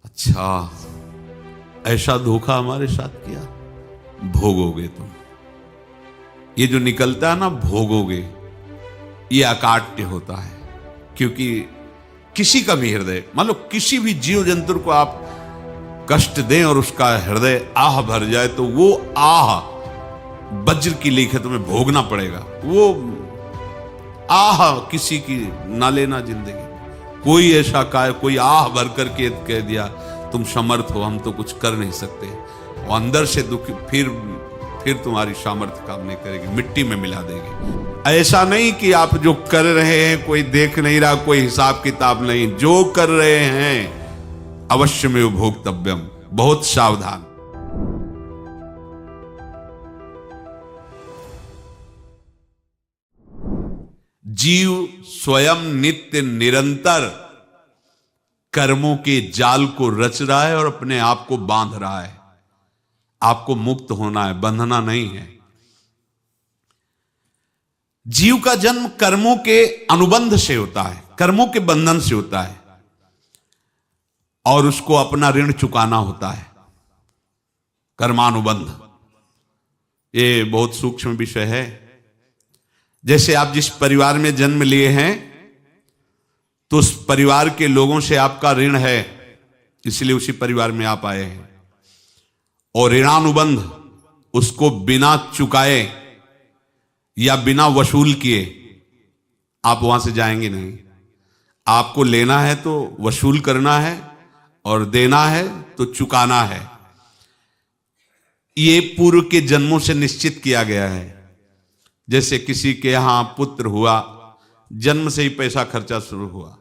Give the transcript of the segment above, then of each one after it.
अच्छा, ऐसा धोखा हमारे साथ किया, भोगोगे तुम। ये जो निकलता है ना भोगोगे, ये अकाट्य होता है। क्योंकि किसी का भी हृदय, मान लो किसी भी जीव जंतु को आप कष्ट दें और उसका हृदय आह भर जाए, तो वो आह वज्र की लेखे तुम्हें भोगना पड़ेगा। वो आह किसी की ना लेना जिंदगी। कोई ऐसा कोई आह भर करके कह दिया तुम समर्थ हो, हम तो कुछ कर नहीं सकते, और अंदर से दुखी, फिर तुम्हारी सामर्थ्य काम नहीं करेगी, मिट्टी में मिला देगी। ऐसा नहीं कि आप जो कर रहे हैं कोई देख नहीं रहा, कोई हिसाब किताब नहीं, जो कर रहे हैं अवश्य में भोक्तव्यम, बहुत सावधान। जीव स्वयं नित्य निरंतर कर्मों के जाल को रच रहा है और अपने आप को बांध रहा है। आपको मुक्त होना है, बंधना नहीं है। जीव का जन्म कर्मों के अनुबंध से होता है, कर्मों के बंधन से होता है, और उसको अपना ऋण चुकाना होता है। कर्मानुबंध ये बहुत सूक्ष्म विषय है। जैसे आप जिस परिवार में जन्म लिए हैं, तो उस परिवार के लोगों से आपका ऋण है, इसलिए उसी परिवार में आप आए हैं। और ऋणानुबंध, उसको बिना चुकाए या बिना वसूल किए आप वहां से जाएंगे नहीं। आपको लेना है तो वसूल करना है, और देना है तो चुकाना है। ये पूर्व के जन्मों से निश्चित किया गया है। जैसे किसी के यहां पुत्र हुआ, जन्म से ही पैसा खर्चा शुरू हुआ,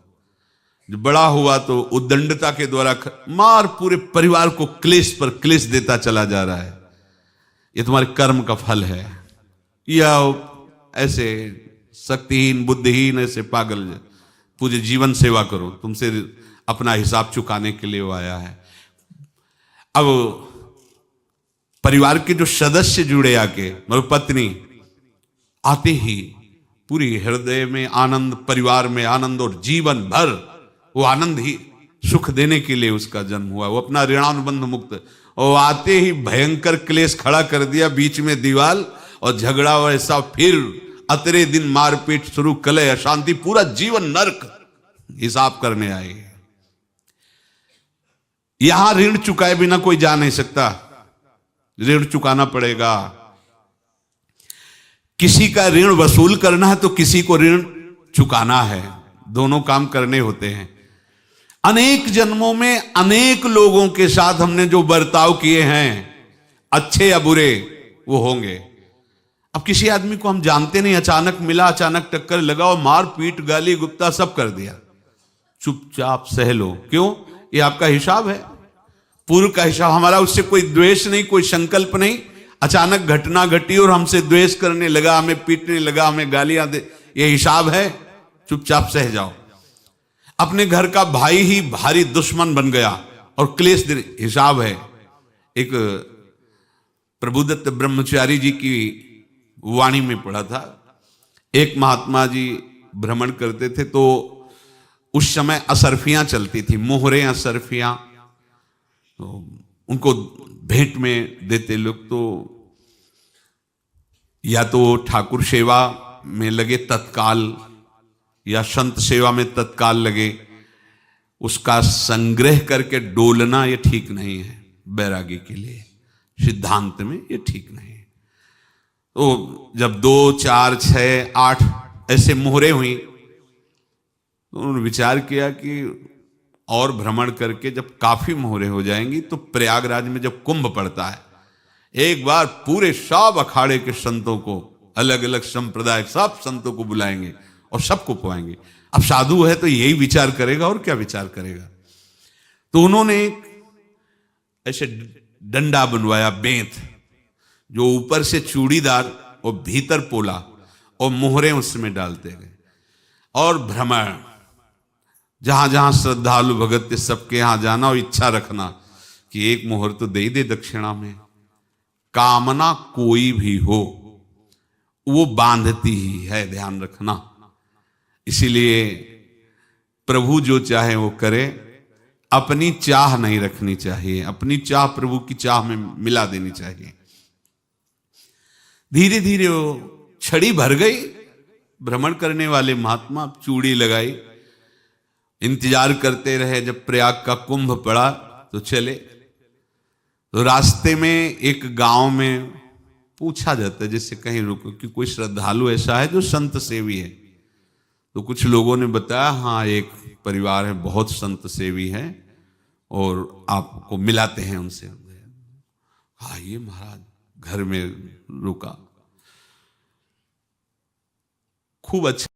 जो बड़ा हुआ तो उद्दंडता के द्वारा मार पूरे परिवार को क्लेश पर क्लेश देता चला जा रहा है। ये तुम्हारे कर्म का फल है। या ऐसे शक्तिहीन बुद्धिहीन ऐसे पागल पूरे जीवन सेवा करो, तुमसे अपना हिसाब चुकाने के लिए वो आया है। अब परिवार के जो सदस्य जुड़े आके, मतलब पत्नी आते ही पूरी हृदय में आनंद, परिवार में आनंद, और जीवन भर वो आनंद ही सुख देने के लिए उसका जन्म हुआ। वो अपना ऋणानुबंध मुक्त, और आते ही भयंकर क्लेश खड़ा कर दिया, बीच में दीवाल और झगड़ा वैसा, फिर अतरे दिन मारपीट शुरू, कलह अशांति, पूरा जीवन नरक हिसाब करने आए। यहां ऋण चुकाए बिना कोई जा नहीं सकता, ऋण चुकाना पड़ेगा। किसी का ऋण वसूल करना है तो किसी को ऋण चुकाना है, दोनों काम करने होते हैं। अनेक जन्मों में अनेक लोगों के साथ हमने जो बर्ताव किए हैं, अच्छे या बुरे, वो होंगे। अब किसी आदमी को हम जानते नहीं, अचानक मिला, अचानक टक्कर लगा और मार पीट गाली गुप्ता सब कर दिया, चुपचाप सह लो। क्यों? ये आपका हिसाब है, पूर्व का हिसाब। हमारा उससे कोई द्वेष नहीं, कोई संकल्प नहीं। अचानक घटना घटी और हमसे द्वेष करने लगा, हमें पीटने लगा, हमें गालियां दे, ये हिसाब है, चुपचाप सह जाओ। अपने घर का भाई ही भारी दुश्मन बन गया और क्लेश दे, हिसाब है। एक प्रभुदत्त ब्रह्मचारी जी की वाणी में पढ़ा था, एक महात्मा जी भ्रमण करते थे, तो उस समय असरफियां चलती थी, मोहरे असरफियां, तो उनको भेंट में देते लोग। तो या तो ठाकुर सेवा में लगे तत्काल, या संत सेवा में तत्काल लगे, उसका संग्रह करके डोलना ये ठीक नहीं है। बैरागी के लिए सिद्धांत में ये ठीक नहीं है। तो जब 2, 4, 6, 8 ऐसे मोहरे हुई, तो उन्होंने विचार किया कि और भ्रमण करके जब काफी मोहरे हो जाएंगी तो प्रयागराज में जब कुंभ पड़ता है, एक बार पूरे सब अखाड़े के संतों को, अलग अलग संप्रदाय सब संतों को बुलाएंगे और सबको पवाएंगे। अब साधु है तो यही विचार करेगा, और क्या विचार करेगा। तो उन्होंने ऐसे डंडा बनवाया, बेंत, जो ऊपर से चूड़ीदार और भीतर पोला, और मोहरे उसमें डालते गए। और भ्रमण, जहां जहां श्रद्धालु भगत थे सबके यहां जाना और इच्छा रखना कि एक मोहर तो दे दे दक्षिणा में। कामना कोई भी हो वो बांधती ही है, ध्यान रखना। इसीलिए प्रभु जो चाहे वो करे, अपनी चाह नहीं रखनी चाहिए, अपनी चाह प्रभु की चाह में मिला देनी चाहिए। धीरे धीरे वो छड़ी भर गई। भ्रमण करने वाले महात्मा चूड़ी लगाई, इंतजार करते रहे। जब प्रयाग का कुंभ पड़ा तो चले। तो रास्ते में एक गांव में पूछा जाता है, जैसे कहीं रुको कि कोई श्रद्धालु ऐसा है जो संत सेवी है। तो कुछ लोगों ने बताया, हाँ एक परिवार है बहुत संत सेवी है और आपको मिलाते हैं उनसे। आइए महाराज। घर में रुका, खूब अच्छा